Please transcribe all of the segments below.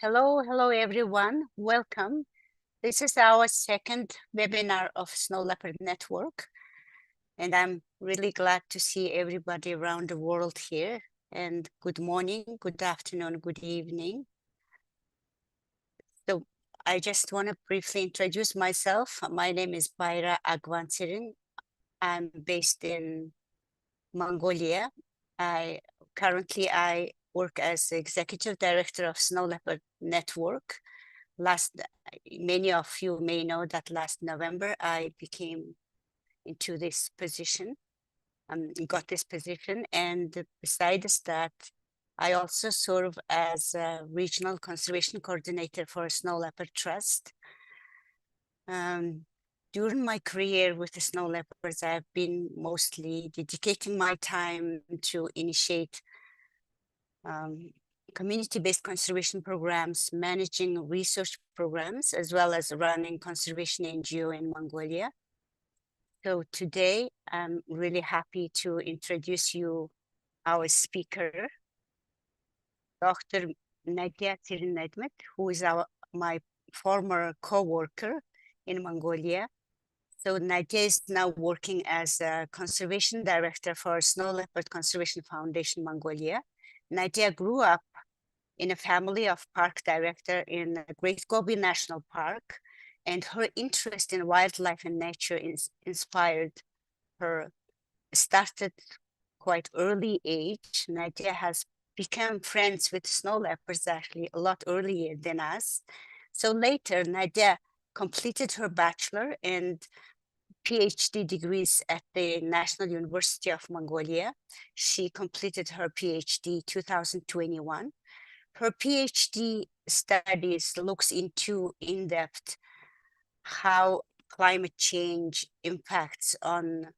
Hello everyone. Welcome. This is our second webinar of Snow Leopard Network, and I'm really glad to see everybody around the world here. And good morning, good afternoon, good evening. So I just want to briefly introduce myself. My name is Bayarjargal Agvaantseren. I'm based in Mongolia. Currently I work as executive director of Snow Leopard Network. Many of you may know that last November I became into this position, got this position, and besides that, I also serve as a regional conservation coordinator for Snow Leopard Trust. During my career with the snow leopards, I've been mostly dedicating my time to initiate community-based conservation programs, managing research programs, as well as running conservation NGO in Mongolia. So today, I'm really happy to introduce you our speaker, Dr. Nadia Tserennadmid, who is my former co-worker in Mongolia. So Nadia is now working as a conservation director for Snow Leopard Conservation Foundation, Mongolia. Nadia grew up in a family of park director in the Great Gobi National Park, and her interest in wildlife and nature inspired her. Started quite early age. Nadia has become friends with snow leopards actually a lot earlier than us. So later, Nadia completed her bachelor and PhD degrees at the National University of Mongolia. She completed her PhD 2021. Her PhD studies looks into in-depth how climate change impacts on,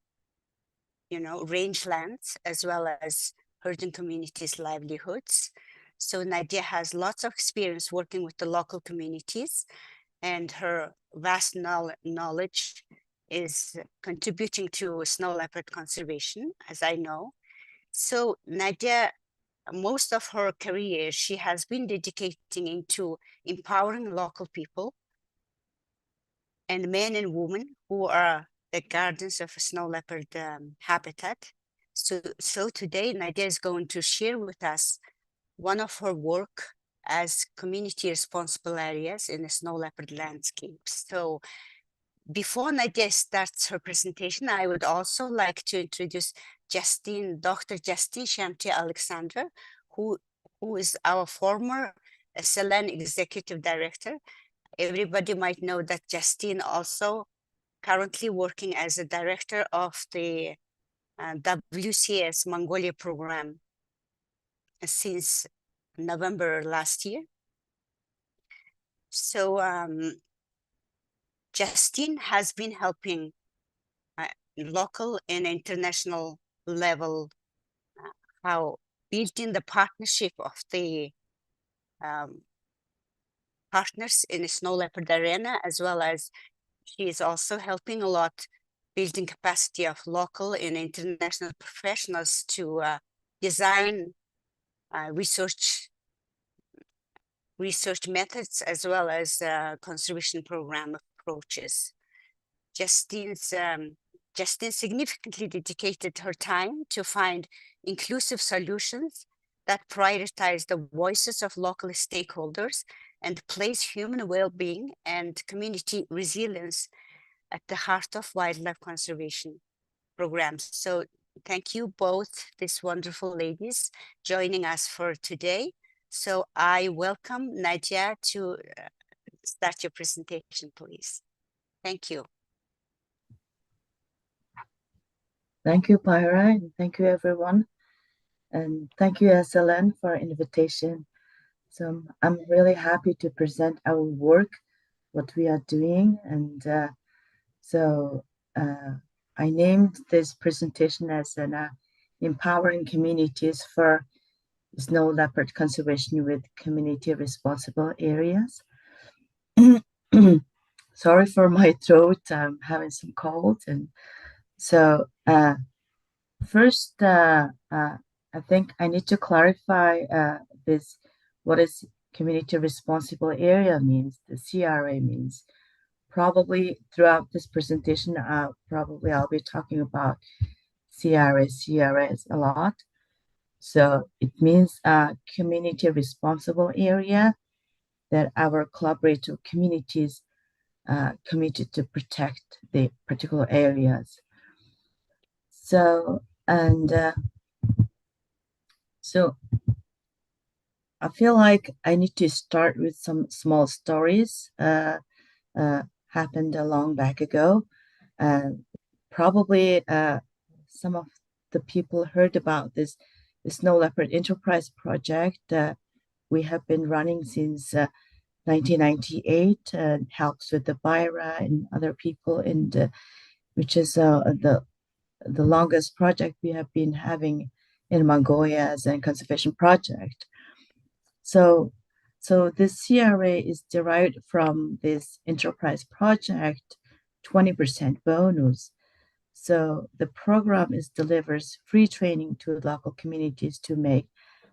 rangelands as well as herding communities' livelihoods. So Nadia has lots of experience working with the local communities, and her vast knowledge is contributing to snow leopard conservation, as I know. So Nadia, most of her career, she has been dedicating into empowering local people and men and women who are the guardians of a snow leopard habitat. So today, Nadia is going to share with us one of her work as community responsible areas in the snow leopard landscapes. So before Nadia starts her presentation, I would also like to introduce Dr. Justine Shanti Alexander, who is our former SLN executive director. Everybody might know that Justine also currently working as a director of the WCS Mongolia program since November last year. So Justine has been helping local and international level how building the partnership of the partners in the snow leopard arena, as well as she is also helping a lot building capacity of local and international professionals to design research methods as well as conservation program approaches. Justine significantly dedicated her time to find inclusive solutions that prioritize the voices of local stakeholders and place human well-being and community resilience at the heart of wildlife conservation programs. So thank you both, these wonderful ladies, joining us for today. So I welcome Nadia to start your presentation, please. Thank you. Thank you, Pyra, and thank you, everyone. And thank you, SLN, for invitation. So I'm really happy to present our work, what we are doing. And I named this presentation as an empowering communities for snow leopard conservation with community responsible areas. Sorry for my throat, I'm having some cold. And so first, I think I need to clarify this. What is community responsible area means, the CRA means. Probably throughout this presentation, probably I'll be talking about CRAs a lot. So it means a community responsible area that our collaborative communities committed to protect the particular areas. So, so I feel like I need to start with some small stories happened a long back ago. Probably some of the people heard about this Snow Leopard Enterprise project that we have been running since 1998 and helps with the Bayra and other people, and which is the longest project we have been having in Mongolia as a conservation project. So this CRA is derived from this enterprise project 20% bonus. So the program delivers free training to local communities to make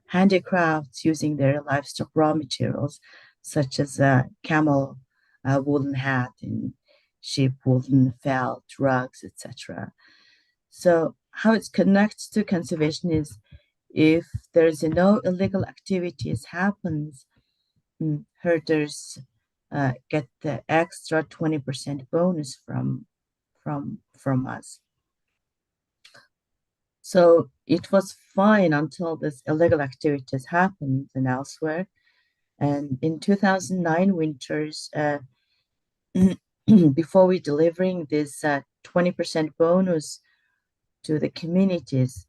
handicrafts using their livestock raw materials, such as camel woolen hat and sheep woolen felt, rugs, etc. So how it connects to conservation is if there's no illegal activities happens, herders get the extra 20% bonus from us. So it was fine until this illegal activities happened and elsewhere. And in 2009 winters, before we delivering this 20% bonus to the communities,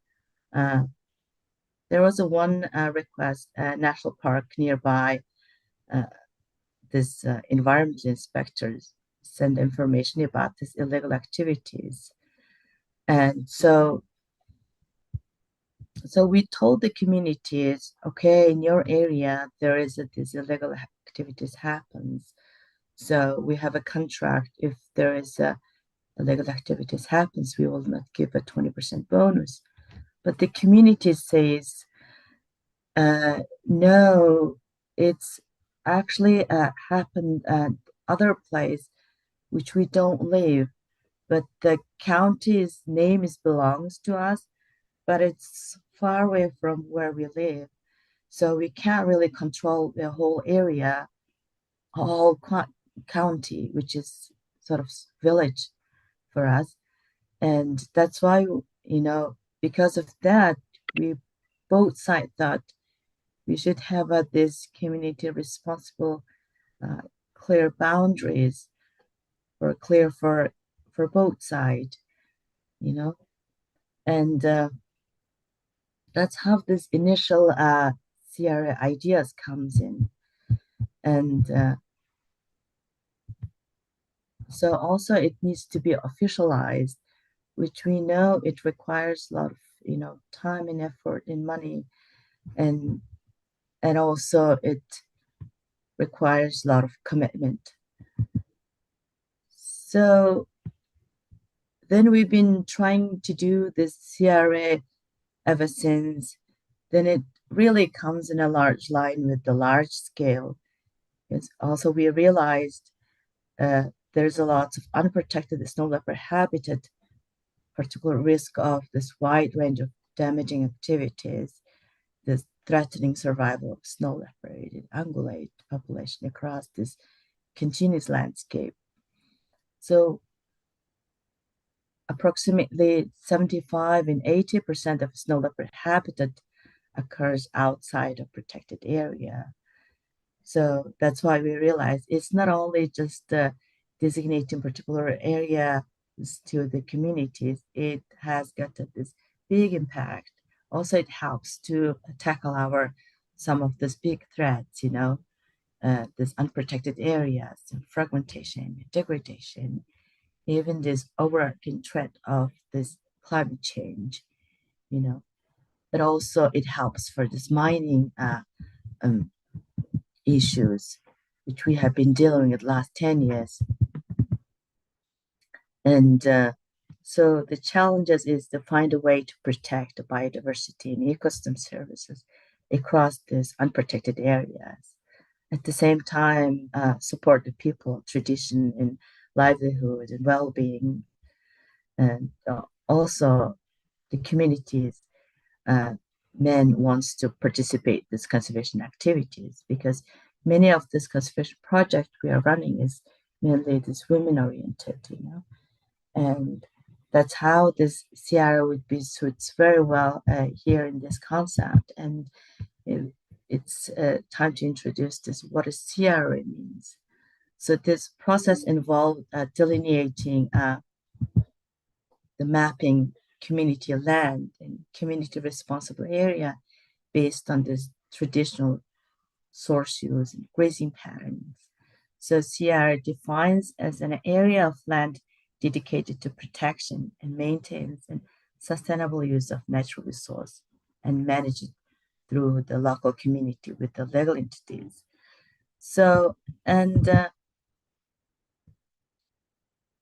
there was one request, national park nearby. This environmental inspectors send information about these illegal activities, and so we told the communities, okay, in your area there is these illegal activities happens. So we have a contract. If there is illegal activities happens, we will not give a 20% bonus. But the community says, no, it's actually happened at other place which we don't live, but the county's name belongs to us, but it's far away from where we live. So we can't really control the whole area, whole county, which is sort of village for us. And that's why, because of that, we both sides thought we should have this community responsible, clear boundaries, or clear for both sides, and that's how this initial CRA ideas comes in. And so also it needs to be officialized, which we know it requires a lot of time and effort and money, and also it requires a lot of commitment. So then we've been trying to do this CRA ever since. Then it really comes in a large line with the large scale. It's also, we realized there's a lot of unprotected snow leopard habitat, particular risk of this wide range of damaging activities, this threatening survival of snow leopard and ungulate population across this continuous landscape. So approximately 75 and 80% of snow leopard habitat occurs outside of protected area. So that's why we realize it's not only just designating particular area to the communities, it has got this big impact. Also, it helps to tackle some of these big threats, this unprotected areas, fragmentation, degradation, even this overarching threat of this climate change, but also it helps for this mining issues, which we have been dealing with the last 10 years. And so the challenges is to find a way to protect the biodiversity and ecosystem services across these unprotected areas. at the same time support the people, tradition, and livelihood and well-being, and also the communities. Men wants to participate in these conservation activities because many of this conservation project we are running is mainly this women oriented, and that's how this CRA would be suits very well here in this concept. And it's time to introduce this what a CRA means. So this process involved delineating the mapping community land and community responsible area based on this traditional source use and grazing patterns. So CR defines as an area of land dedicated to protection and maintenance and sustainable use of natural resource and manage it through the local community with the legal entities. So, and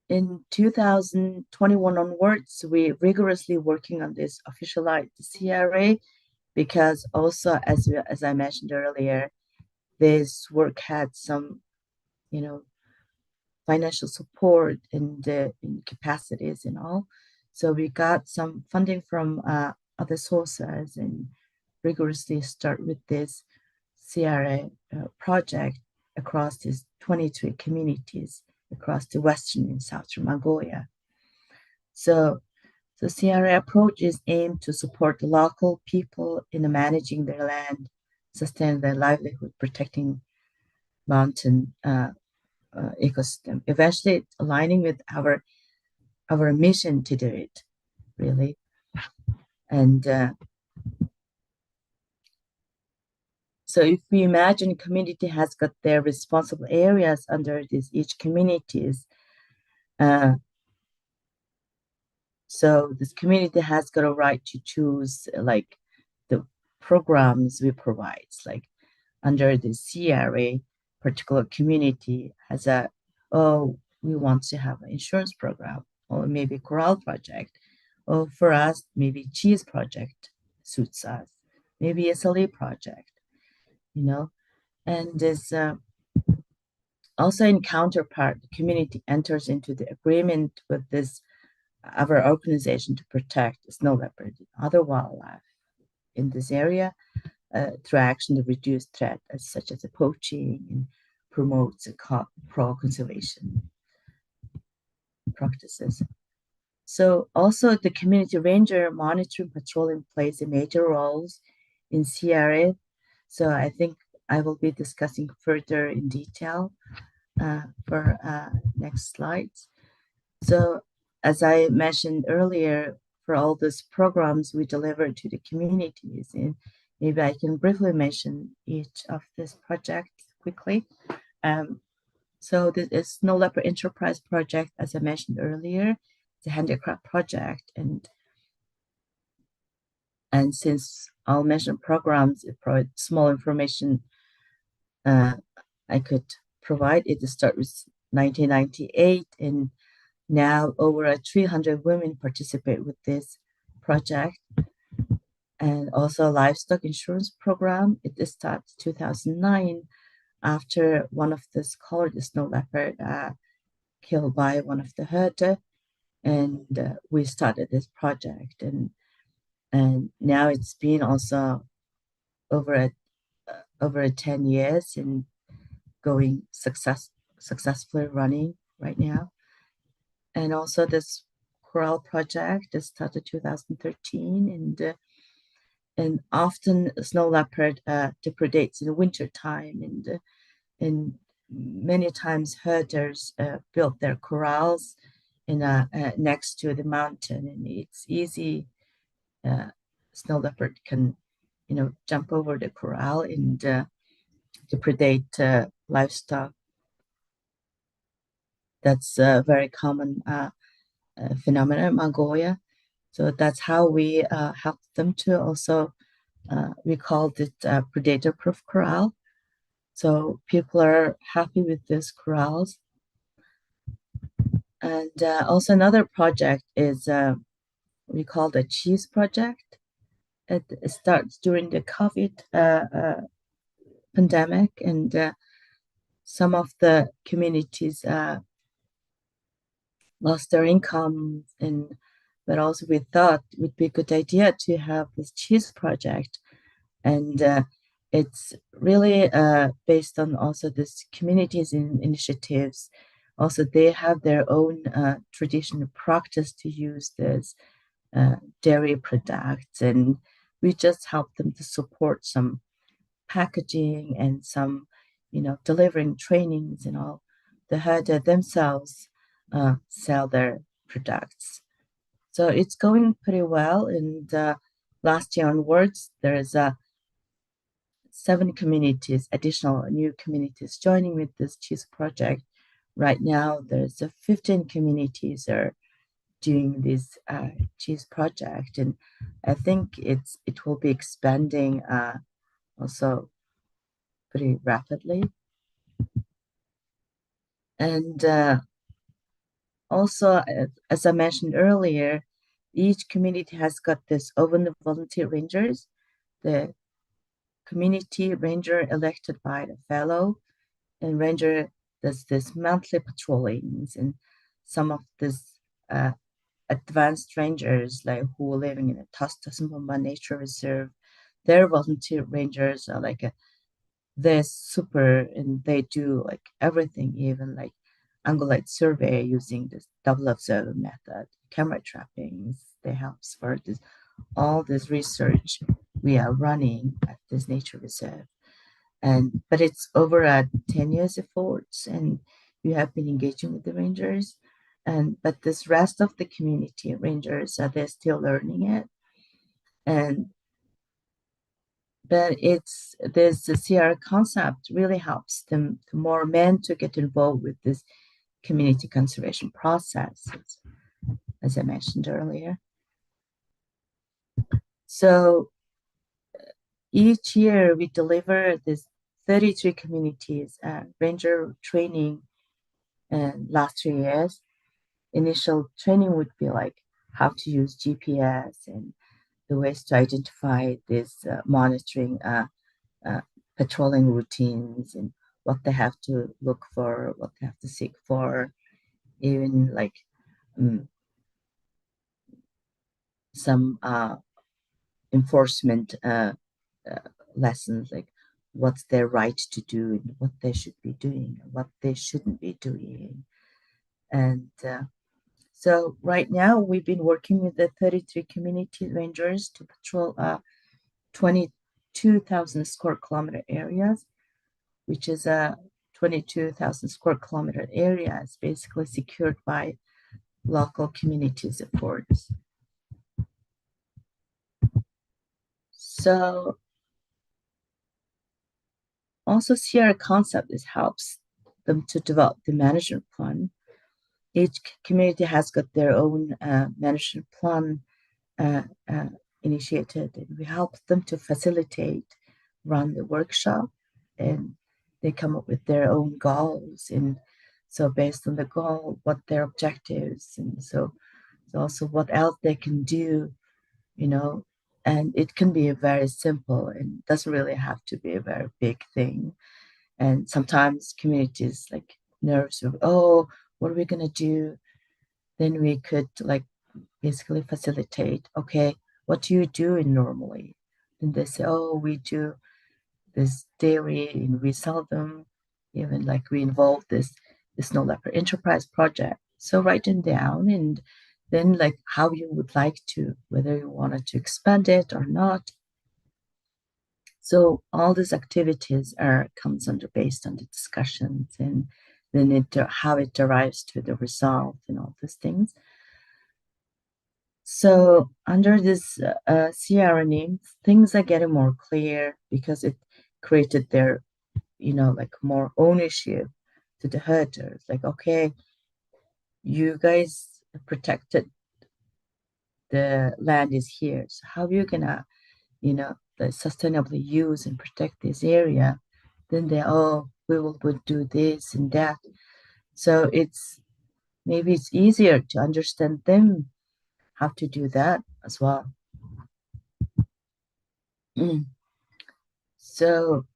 in 2021 onwards, we rigorously working on this officialized CRA because also, as I mentioned earlier, this work had some, financial support and in capacities and all. So we got some funding from other sources and rigorously start with this CRA project across these 23 communities across the western and southern Mongolia. So the CRA approach is aimed to support the local people in managing their land, sustain their livelihood, protecting mountain ecosystem, eventually aligning with our mission to do it, really. And so if we imagine community has got their responsible areas under these each communities, so this community has got a right to choose like the programs we provide, like under the CRA, particular community has we want to have an insurance program or maybe corral project, or for us, maybe cheese project suits us, maybe SLE project, and this also in counterpart, the community enters into the agreement with this our organization to protect the snow leopard and other wildlife in this area through action to reduce threat such as poaching and promotes pro-conservation practices. So also the community ranger monitoring patrolling plays a major roles in CRA. So I think I will be discussing further in detail for next slides. So as I mentioned earlier, for all these programs we deliver to the communities, and maybe I can briefly mention each of this project quickly. So this is Snow Leopard Enterprise Project, as I mentioned earlier, it's a handicraft project, and since I'll mention programs, it provides small information I could provide. It start with 1998, and now over 300 women participate with this project. And also a livestock insurance program. It starts 2009 after one of the colored snow leopard killed by one of the herder, and we started this project, and now it's been also over 10 years and going successfully running right now. And also this corral project that started 2013, and often snow leopard depredates in the winter time, and many times herders build their corrals in next to the mountain, and it's easy. Snow leopard can, jump over the corral and depredate livestock. That's a very common phenomenon in Mongolia. So that's how we help them to also, we called it predator-proof corral. So people are happy with these corrals. And also another project is we call the cheese project. It starts during the COVID pandemic, and some of the communities lost their income, but also we thought it would be a good idea to have this cheese project, and it's really based on also this communities initiatives. Also, they have their own traditional practice to use this dairy products, and we just help them to support some packaging and some, delivering trainings and all. The herder themselves sell their products. So it's going pretty well. And last year onwards, there is 7 communities, additional new communities joining with this cheese project. Right now, there's 15 communities are doing this cheese project, and I think it will be expanding also pretty rapidly. And also, as I mentioned earlier, each community has got this open volunteer rangers, the community ranger elected by the fellow, and ranger does this monthly patrollings, and some of this advanced rangers like who are living in a Tastasumba nature reserve, their volunteer rangers are like they're super, and they do like everything, even like ungulate survey using this double observer method, camera trappings. They help for this all this research we are running at this nature reserve. And but it's over a 10 years efforts, and we have been engaging with the rangers, and but this rest of the community rangers are they're still learning it. And but it's this the CR concept really helps them more men to get involved with this community conservation process, as I mentioned earlier. So each year we deliver this 33 communities ranger training, and last 3 years initial training would be like how to use GPS and the ways to identify this monitoring patrolling routines, and what they have to look for, what they have to seek for, even like some enforcement lessons, like what's their right to do and what they should be doing and what they shouldn't be doing. And so right now we've been working with the 33 community rangers to patrol 22,000 square kilometer areas, which is a 22,000 square kilometer area is basically secured by local community efforts. So also CR concept is helps them to develop the management plan. Each community has got their own management plan initiated, and we help them to facilitate, run the workshop, and they come up with their own goals. And so based on the goal, what their objectives, and so also what else they can do, and it can be very simple and doesn't really have to be a very big thing. And sometimes communities like nerves of, oh, what are we going to do? Then we could like basically facilitate, okay, what do you do normally? And they say, oh, we do this dairy and we sell them. Even like we involve this Snow Leopard Enterprise project. So write them down, and then like how you would like to, whether you wanted to expand it or not. So all these activities comes under based on the discussions, and then how it derives to the result and all these things. So under this CRNA, things are getting more clear because it created their, like more ownership to the herders. Like, okay, you guys protected the land is here. So how are you gonna, sustainably use and protect this area? Then we will do this and that. So maybe it's easier to understand them how to do that as well. So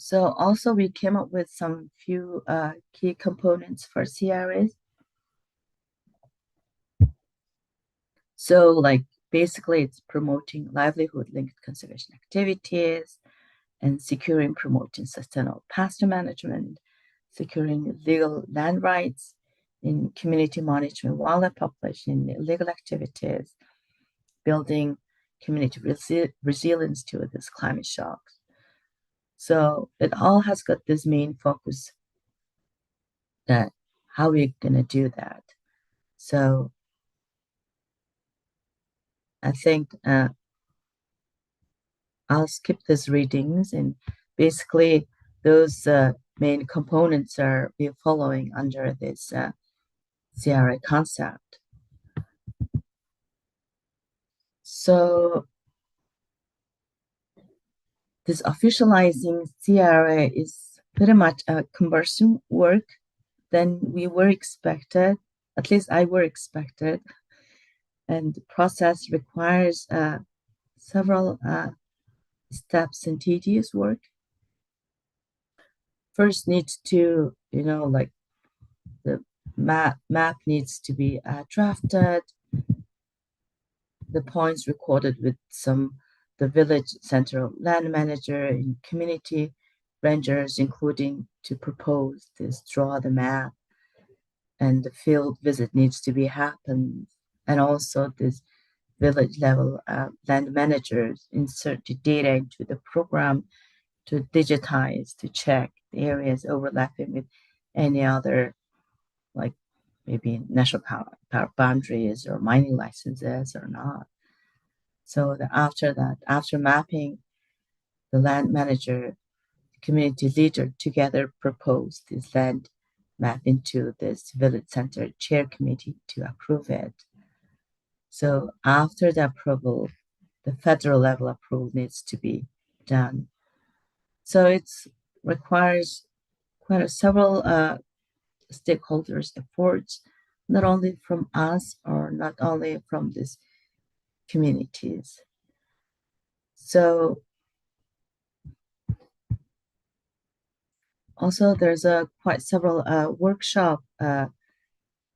So also we came up with some few key components for CRAs. So like basically it's promoting livelihood-linked conservation activities and securing, promoting sustainable pasture management, securing legal land rights in community monitoring wildlife population, illegal activities, building community resilience to this climate shocks. So it all has got this main focus that how we're gonna do that. So I think I'll skip these readings, and basically those main components are we're following under this CRA concept. So this officializing CRA is pretty much a cumbersome work than we were expected, at least I were expected. And the process requires several steps and tedious work. First needs to, like the map needs to be drafted, the points recorded with the village central land manager and community rangers, including to propose this, draw the map, and the field visit needs to be happened. And also this village level land managers insert the data into the program to digitize, to check the areas overlapping with any other, like maybe national power boundaries or mining licenses or not. So after mapping, the land manager, community leader together propose this land map into this village center chair committee to approve it. So after the approval, the federal level approval needs to be done. So it requires several stakeholders' efforts, not only from us or not only from these communities. So also there's quite several workshop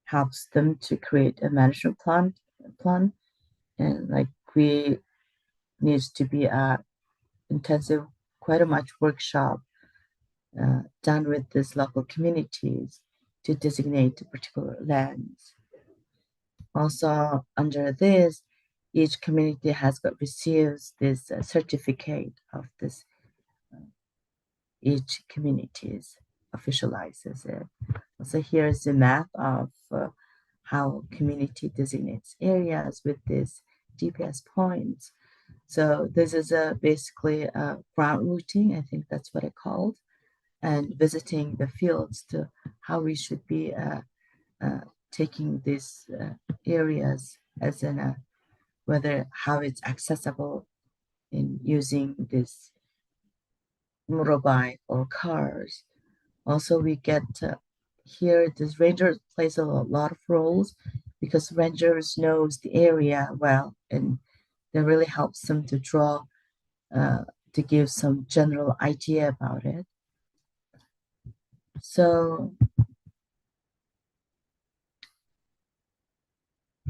helps them to create a management plan, and like we needs to be intensive, quite a much workshop done with these local communities to designate particular lands. Also, under this, each community has got receives this certificate of this. Each communities officializes it. So here's a map of how community designates areas with these GPS points. So this is basically ground routing. I think that's what it called, and visiting the fields to how we should be taking these areas as in whether how it's accessible in using this motorbike or cars. Also, we get here this ranger plays a lot of roles because rangers knows the area well, and that really helps them to draw to give some general idea about it. So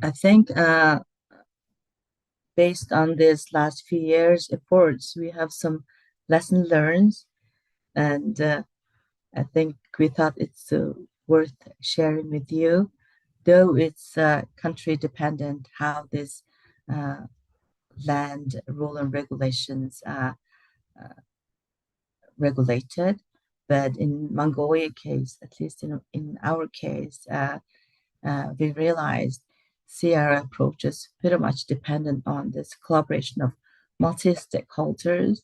I think based on this last few years' efforts, we have some lesson learned, and I think we thought it's worth sharing with you, though it's country dependent how this land rule and regulations are regulated. But in Mongolia case, at least in our case, we realized CR approach is pretty much dependent on this collaboration of multi-stakeholders,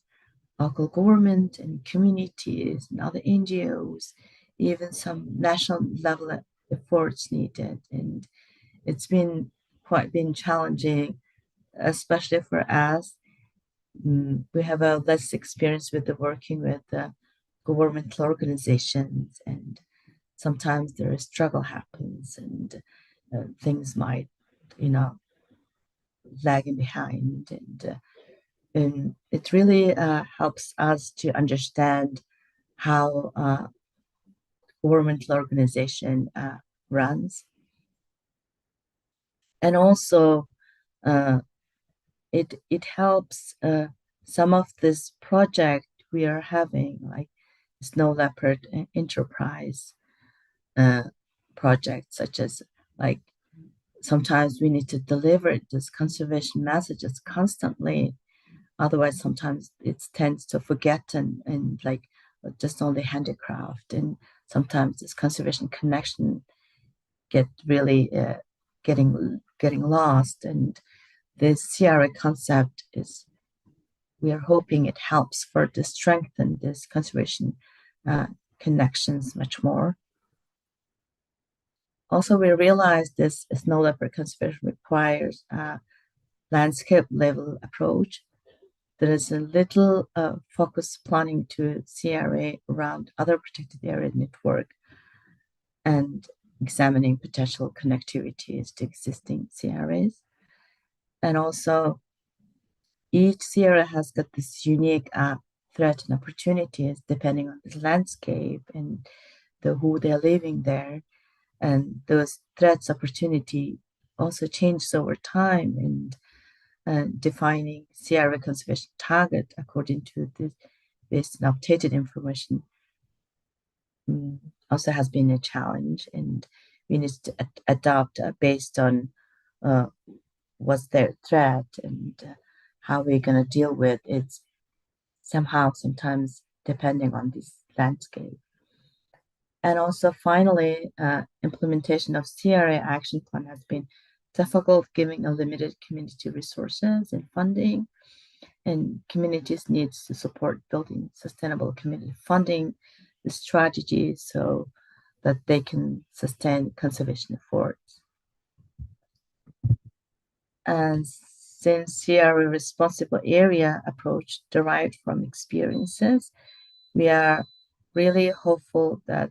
local government and communities and other NGOs, even some national level efforts needed. And it's been challenging, especially for us. We have a less experience with working with governmental organizations, and sometimes there is struggle happens and things might, lagging behind, and it really helps us to understand how governmental organization runs. And also it helps some of this project we are having, like Snow Leopard Enterprise project, such as like sometimes we need to deliver this conservation messages constantly. Otherwise, sometimes it tends to forget and like just only handicraft. And sometimes this conservation connection get really getting lost. And this CRA concept is, we are hoping it helps further strengthen this conservation connections much more. Also, we realize this snow leopard conservation requires a landscape level approach. There is a little focus planning to CRA around other protected area network and examining potential connectivities to existing CRAs. And also, each CRA has got this unique threat and opportunities depending on the landscape and who they're living there. And those threats opportunity also changes over time, and defining CRA conservation target according to this based on updated information also has been a challenge, and we need to adapt based on what's their threat and how we're going to deal with it somehow, sometimes depending on this landscape. And also finally, implementation of CRA action plan has been difficult given a limited community resources and funding, and communities needs to support building sustainable community funding strategies so that they can sustain conservation efforts. And since CRA responsible area approach derived from experiences, we are really hopeful that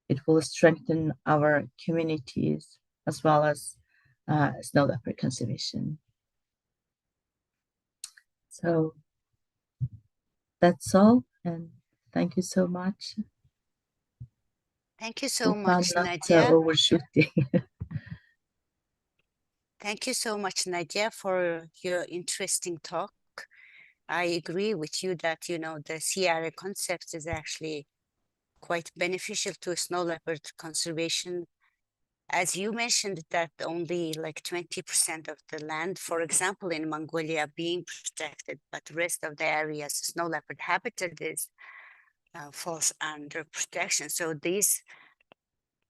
it will strengthen our communities as well as snow leopard conservation. So that's all, and thank you so much. Thank you so much, not Nadia. Overshooting. Thank you so much, Nadia, for your interesting talk. I agree with you that, the CRA concept is actually quite beneficial to snow leopard conservation. As you mentioned that only like 20% of the land, for example, in Mongolia being protected, but the rest of the areas, snow leopard habitat is falls under protection. So these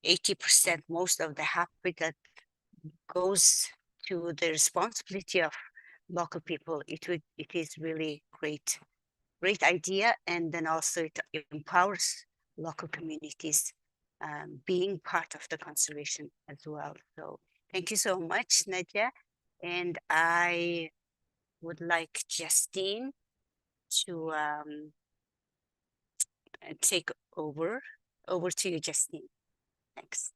80%, most of the habitat goes to the responsibility of local people. It is really great idea, and then also it empowers local communities being part of the conservation as well. So thank you so much, Nadia. And I would like Justine to take over. Over to you, Justine. Thanks.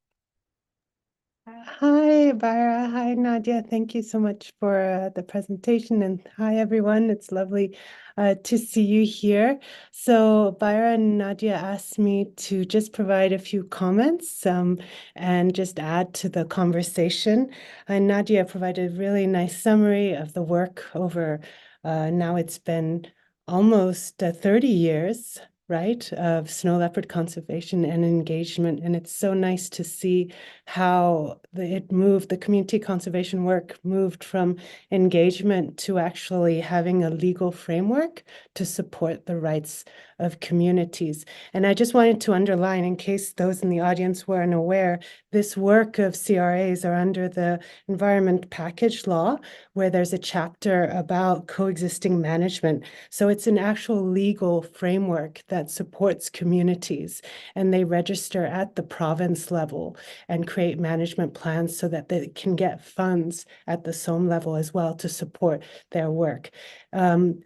Hi, Byra. Hi, Nadia. Thank you so much for the presentation. And hi, everyone. It's lovely to see you here. So Byra and Nadia asked me to just provide a few comments and just add to the conversation. And Nadia provided a really nice summary of the work over, now it's been almost 30 years, right, of snow leopard conservation and engagement. And it's so nice to see how the community conservation work moved from engagement to actually having a legal framework to support the rights of communities. And I just wanted to underline, in case those in the audience weren't aware, this work of CRAs are under the Environment Package Law, where there's a chapter about coexisting management. So it's an actual legal framework that supports communities, and they register at the province level and create management plans so that they can get funds at the SOM level as well to support their work,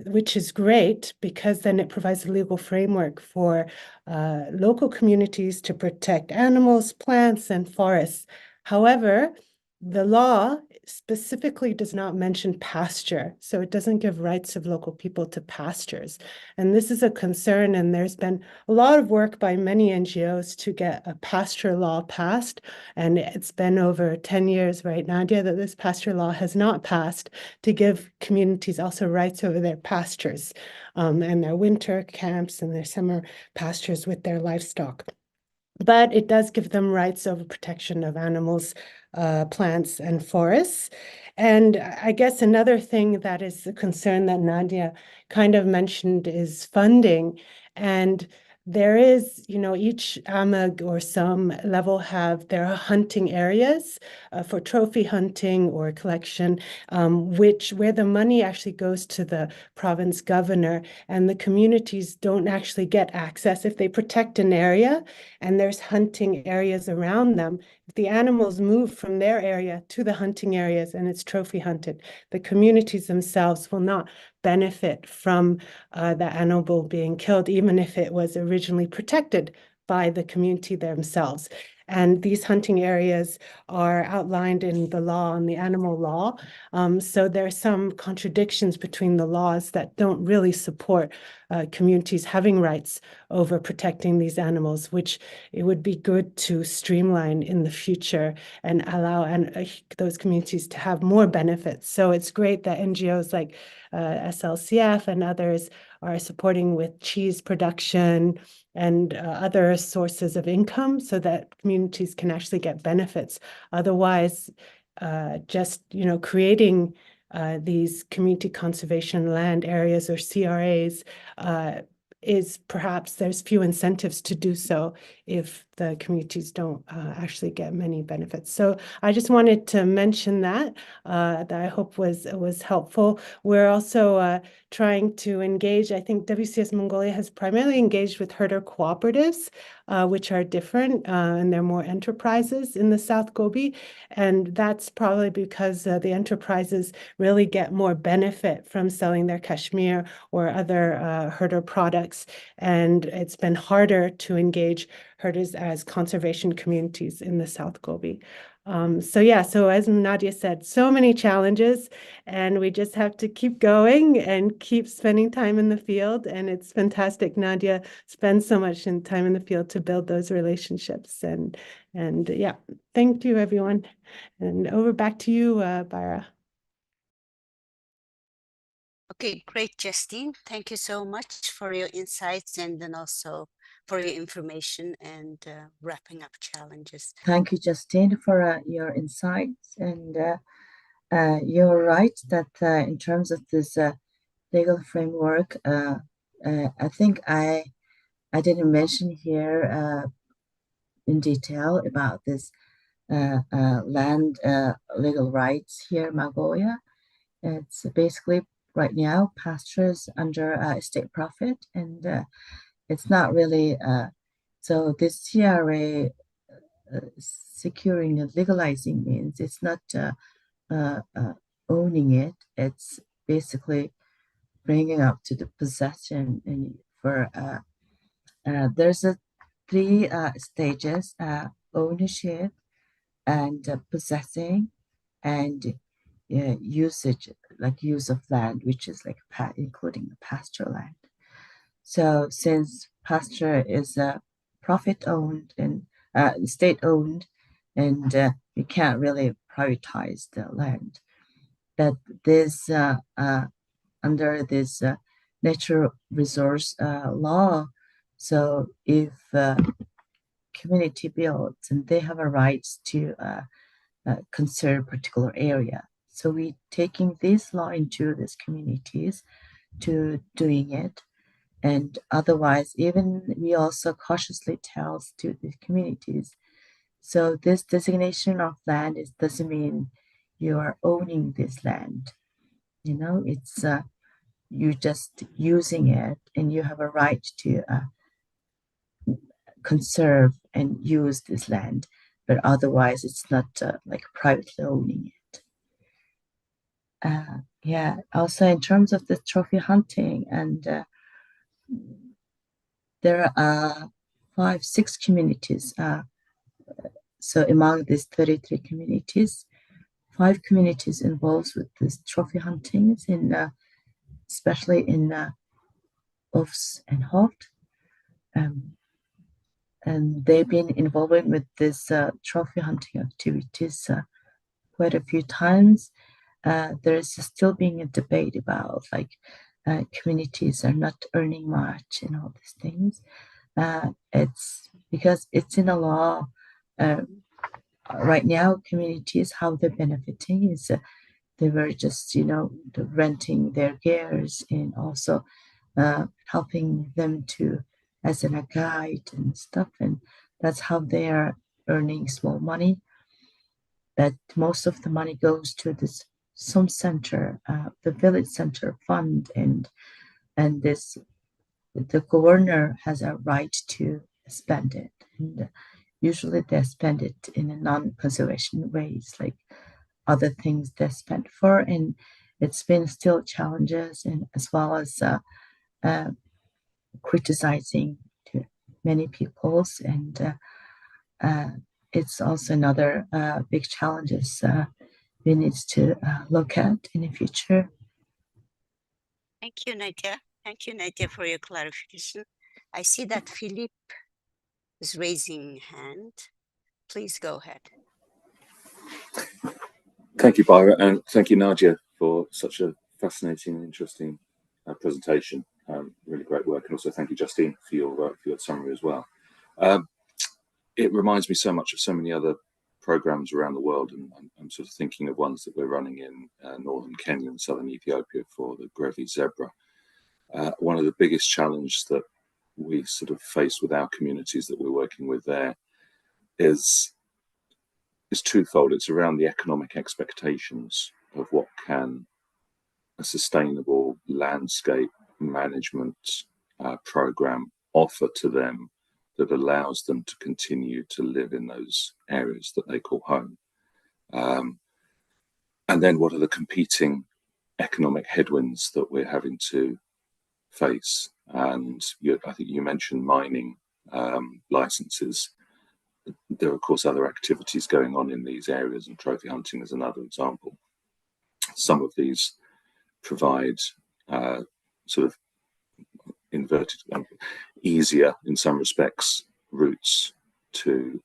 which is great because then it provides a legal framework for local communities to protect animals, plants, and forests. However, the law specifically does not mention pasture, so it doesn't give rights of local people to pastures. And this is a concern, and there's been a lot of work by many NGOs to get a pasture law passed, and it's been over 10 years, right, Nadia, that this pasture law has not passed to give communities also rights over their pastures, and their winter camps and their summer pastures with their livestock. But it does give them rights over protection of animals, plants, and forests. And I guess another thing that is a concern that Nadia kind of mentioned is funding. And there is, each AMAG or some level have their hunting areas for trophy hunting or collection, where the money actually goes to the province governor, and the communities don't actually get access. If they protect an area and there's hunting areas around them, if the animals move from their area to the hunting areas and it's trophy hunted, the communities themselves will not benefit from the animal being killed, even if it was originally protected by the community themselves. And these hunting areas are outlined in the law, in the animal law. So there are some contradictions between the laws that don't really support communities having rights over protecting these animals, which it would be good to streamline in the future and allow those communities to have more benefits. So it's great that NGOs like SLCF and others are supporting with cheese production and other sources of income so that communities can actually get benefits. Otherwise, just creating these community conservation land areas or CRAs is perhaps there's few incentives to do so if the communities don't actually get many benefits. So I just wanted to mention that I hope was helpful. We're also trying to engage. I think WCS Mongolia has primarily engaged with herder cooperatives, which are different, and they're more enterprises in the South Gobi. And that's probably because the enterprises really get more benefit from selling their cashmere or other herder products. And it's been harder to engage herders as conservation communities in the South Gobi. So as Nadia said, so many challenges, and we just have to keep going and keep spending time in the field. And it's fantastic Nadia spends so much time in the field to build those relationships. And yeah, thank you, everyone. And over back to you, Byra. Okay, great, Justine. Thank you so much for your insights and then also for your information and wrapping up challenges. Thank you, Justine, for your insights. And you're right that in terms of this legal framework, I think I didn't mention here in detail about this land legal rights here in Mongolia. It's basically right now pastures under state profit, and it's not really so this CRA securing and legalizing means it's not owning it. It's basically bringing up to the possession, and for there's three stages: ownership and possessing and usage, like use of land, which is like including the pasture land. So since pasture is profit owned and state owned, and you can't really privatize the land, but this under this natural resource law, so if community builds and they have a right to conserve particular area, so we taking this law into these communities to doing it. And otherwise, even we also cautiously tells to the communities. So this designation of land doesn't mean you are owning this land. It's you just using it, and you have a right to conserve and use this land. But otherwise, it's not like privately owning it. Yeah. Also, in terms of the trophy hunting, and there are 5-6 communities. So among these 33 communities, 5 communities involved with this trophy hunting, especially in Oofs and Hoft. And they've been involved with this trophy hunting activities quite a few times. There is still being a debate about communities are not earning much and all these things. It's because it's in a law. Right now, communities, how they're benefiting is they were just, renting their gears and also helping them to as a guide and stuff. And that's how they are earning small money. That most of the money goes to this some center, the village center fund, and this the governor has a right to spend it. And usually they spend it in a non-conservation ways, like other things they spent for, and it's been still challenges, and as well as criticizing to many peoples, and it's also another big challenges we need to look at in the future. Thank you, Nadia. Thank you, Nadia, for your clarification. I see that Philippe is raising hand. Please go ahead. Thank you, Byra, and thank you, Nadia, for such a fascinating and interesting presentation. Really great work, and also thank you, Justine, for your summary as well. It reminds me so much of so many other programs around the world, and I'm sort of thinking of ones that we're running in northern Kenya and southern Ethiopia for the Grevy's zebra. One of the biggest challenges that we sort of face with our communities that we're working with there is twofold. It's around the economic expectations of what can a sustainable landscape management program offer to them that allows them to continue to live in those areas that they call home. And then what are the competing economic headwinds that we're having to face? And I think you mentioned mining licenses. There are, of course, other activities going on in these areas, and trophy hunting is another example. Some of these provide sort of inverted, easier in some respects, routes to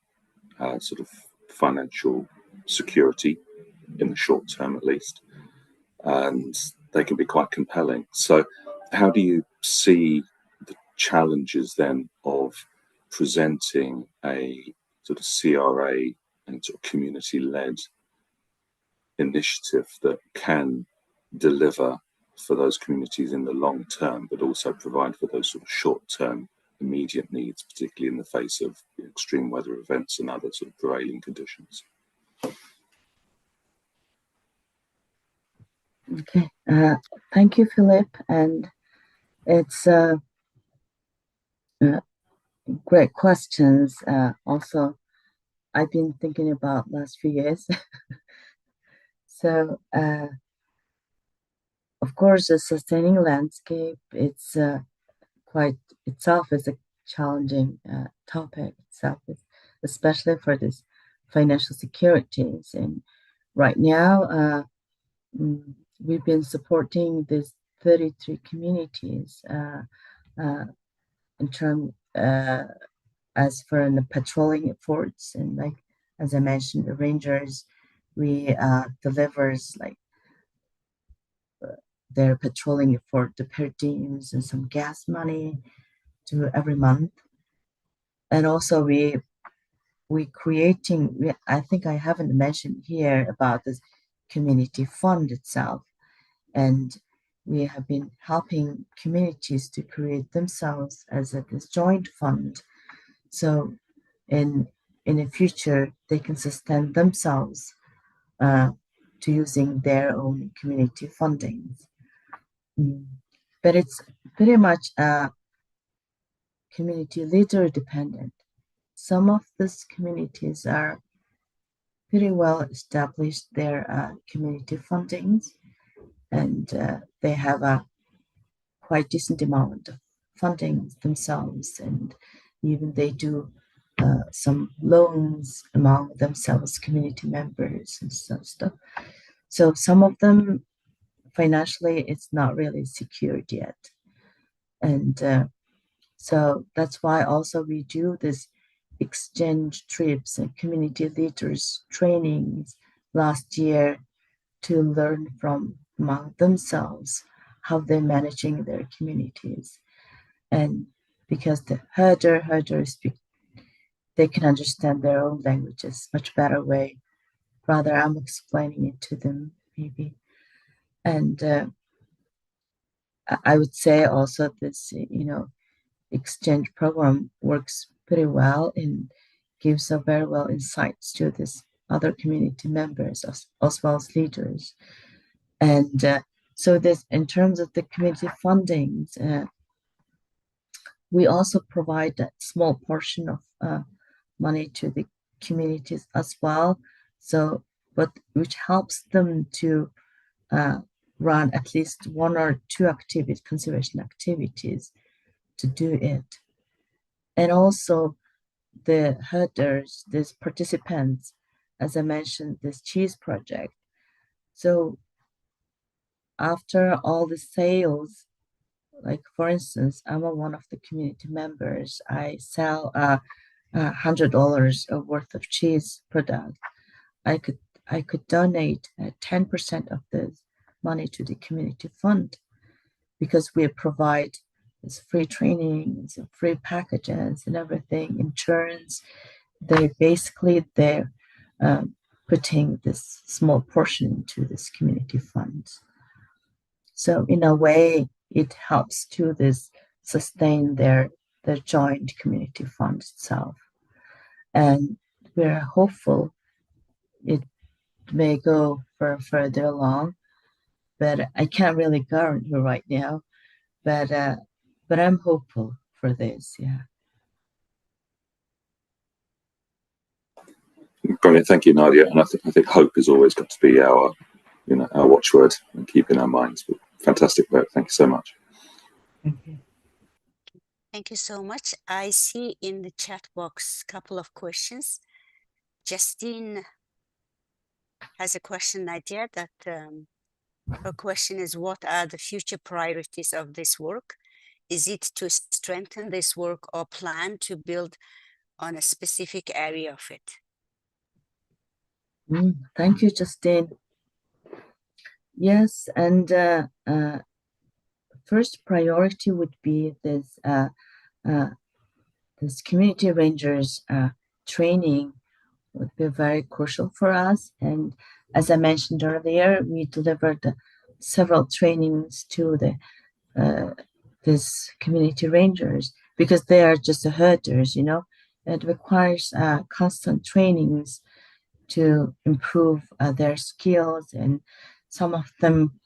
sort of financial security in the short term, at least, and they can be quite compelling. So how do you see the challenges then of presenting a sort of CRA and sort of community-led initiative that can deliver for those communities in the long term, but also provide for those sort of short-term immediate needs, particularly in the face of extreme weather events and other sort of prevailing conditions? Okay, thank you, Philip. And it's great questions. Also, I've been thinking about last few years. So, of course, the sustaining landscape, it's quite itself is a challenging topic itself, especially for this financial securities. And right now, we've been supporting these 33 communities in terms as for the patrolling efforts, and like as I mentioned, the rangers, we delivers like their patrolling effort, the per diems and some gas money to every month, and also we creating. I think I haven't mentioned here about this community fund itself, and we have been helping communities to create themselves as a disjoint fund. So in the future, they can sustain themselves to using their own community fundings. But it's pretty much community leader dependent. Some of these communities are pretty well established their community fundings, and they have a quite decent amount of funding themselves, and even they do some loans among themselves, community members and stuff. So some of them financially it's not really secured yet. And so that's why also we do this exchange trips and community leaders trainings last year to learn from among themselves how they're managing their communities. And because the herders speak, they can understand their own languages much better way. Rather, I'm explaining it to them maybe. And I would say also this, exchange program works pretty well and gives a very well insights to this other community members as well as leaders. And so this, in terms of the community fundings, we also provide a small portion of money to the communities as well. So, but which helps them to run at least one or two conservation activities to do it. And also the herders, these participants, as I mentioned, this cheese project. So after all the sales, like for instance, I'm one of the community members. I sell $100 worth of cheese product. I could donate 10% of the money to the community fund, because we provide this free trainings, free packages, and everything, insurance. They're putting this small portion into this community funds. So in a way, it helps to sustain their joint community fund itself. And we're hopeful it may go further along, but I can't really guarantee right now. But I'm hopeful for this. Yeah. Brilliant, thank you, Nadia. And I think hope has always got to be our watchword and keep in our minds. But fantastic work. Thank you so much. Thank you. Thank you so much. I see in the chat box a couple of questions. Justine has a question, Nadia, that her question is, what are the future priorities of this work? Is it to strengthen this work or plan to build on a specific area of it? Thank you, Justine. Yes, and first priority would be this community rangers training would be very crucial for us. And as I mentioned earlier, we delivered several trainings to this community rangers, because they are just herders, It requires constant trainings to improve their skills, and some of them,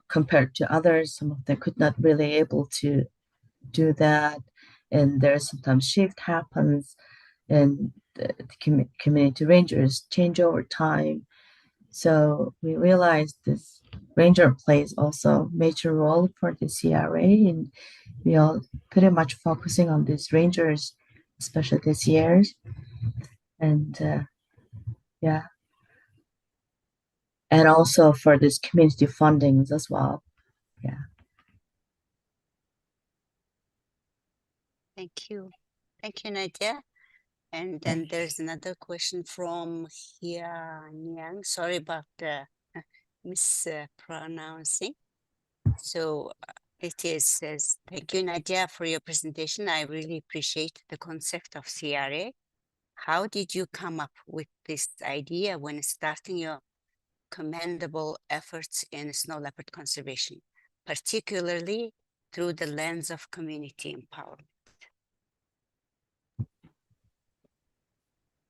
compared to others, some of them could not really able to do that, and there's sometimes shift happens, and the community rangers change over time. So we realized this ranger plays also major role for the CRA, and we are pretty much focusing on these rangers, especially this year. And yeah, and also for this community fundings as well. Yeah. Thank you, Nadia. And then there's another question from Hyanyang. Sorry about the mispronouncing. So it says, thank you, Nadia, for your presentation. I really appreciate the concept of CRA. How did you come up with this idea when starting your commendable efforts in snow leopard conservation, particularly through the lens of community empowerment?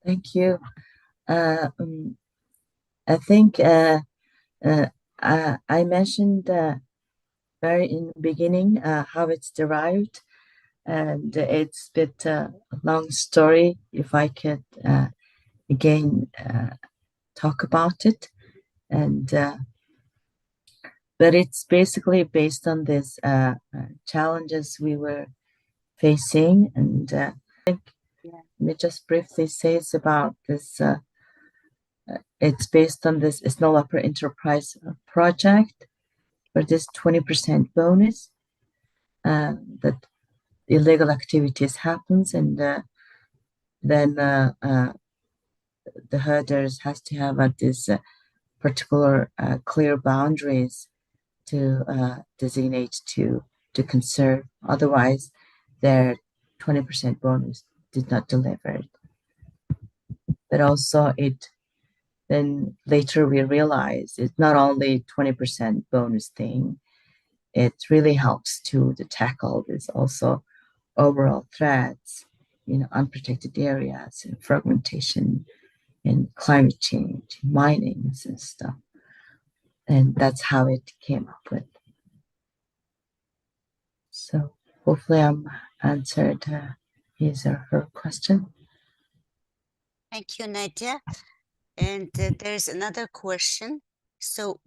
Thank you. I think I mentioned very in the beginning how it's derived, and it's a bit long story. If I could again talk about it, and but it's basically based on this challenges we were facing. And I think Yeah. let me just briefly say about this. It's based on this Snow Leopard Enterprise project for this 20% bonus that illegal activities happens, and then the herders has to have this particular clear boundaries to designate to conserve. Otherwise, their 20% bonus did not deliver. But also then later we realized it's not only 20% bonus thing. It really helps to tackle this also overall threats, unprotected areas and fragmentation and climate change, minings and stuff. And that's how it came up with. So hopefully I'm answered his or her question. Thank you, Nadia. And there's another question. So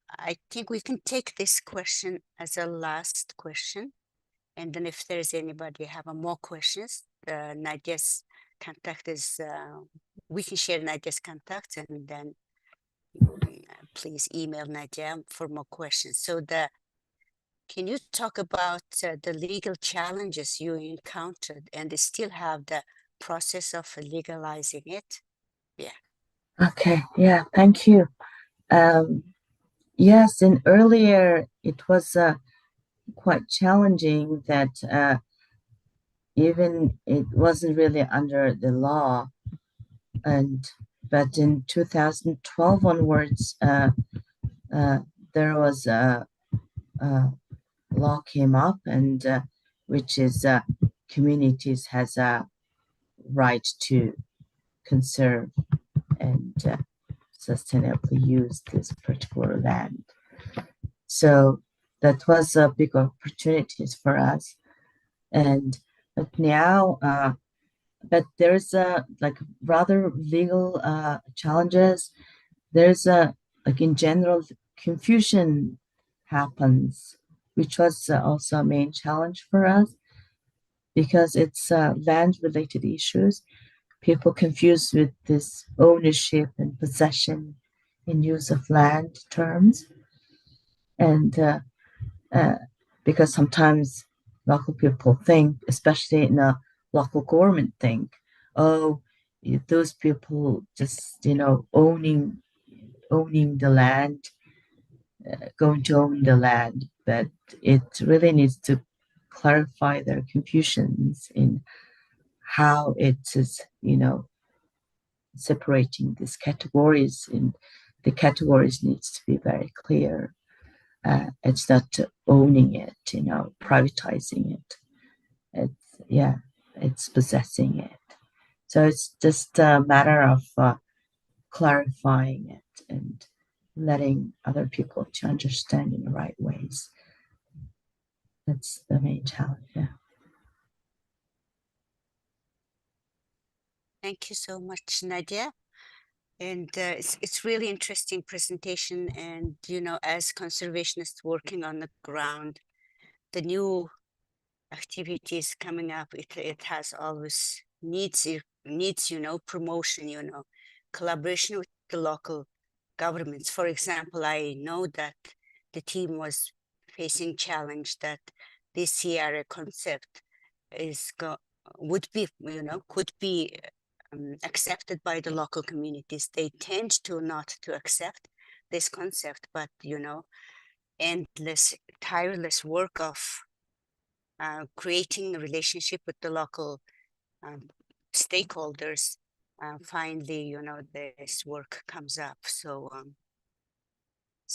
I think we can take this question as a last question. And then if there's anybody have more questions, Nadia's contact is, we can share Nadia's contact, and then please email Nadia for more questions. So can you talk about the legal challenges you encountered and they still have the process of legalizing it? Yeah. Okay, yeah, thank you. Yes, in earlier it was quite challenging that even it wasn't really under the law, but in 2012 onwards, there was a law came up, and which is communities has a right to conserve and sustainably use this particular land. So that was a big opportunities for us. But now, but there's like rather legal challenges. There's like in general confusion happens, which was also a main challenge for us because it's land related issues. People confused with this ownership and possession and use of land terms. And because sometimes local people think, especially in a local government think, oh, those people just, owning the land, going to own the land. But it really needs to clarify their confusions in how it is, separating these categories, and the categories needs to be very clear. It's not owning it, privatizing it. It's possessing it. So it's just a matter of clarifying it and letting other people to understand in the right ways. That's the main challenge. Yeah. Thank you so much, Nadia. And it's really interesting presentation. And, as conservationists working on the ground, the new activities coming up, it has always needs, promotion, collaboration with the local governments. For example, I know that the team was facing challenge that this CRA concept could be accepted by the local communities. They tend to not to accept this concept, but endless, tireless work of creating a relationship with the local stakeholders. Finally, this work comes up. So,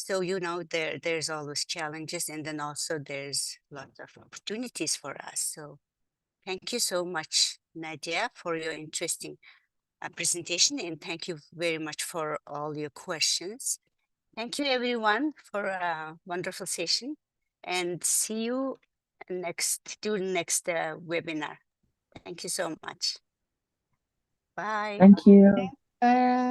there's always challenges, and then also there's lots of opportunities for us. So, thank you so much, Nadia, for your interesting presentation, and thank you very much for all your questions. Thank you, everyone, for a wonderful session, and see you during next webinar. Thank you so much. Bye. Thank you. Bye.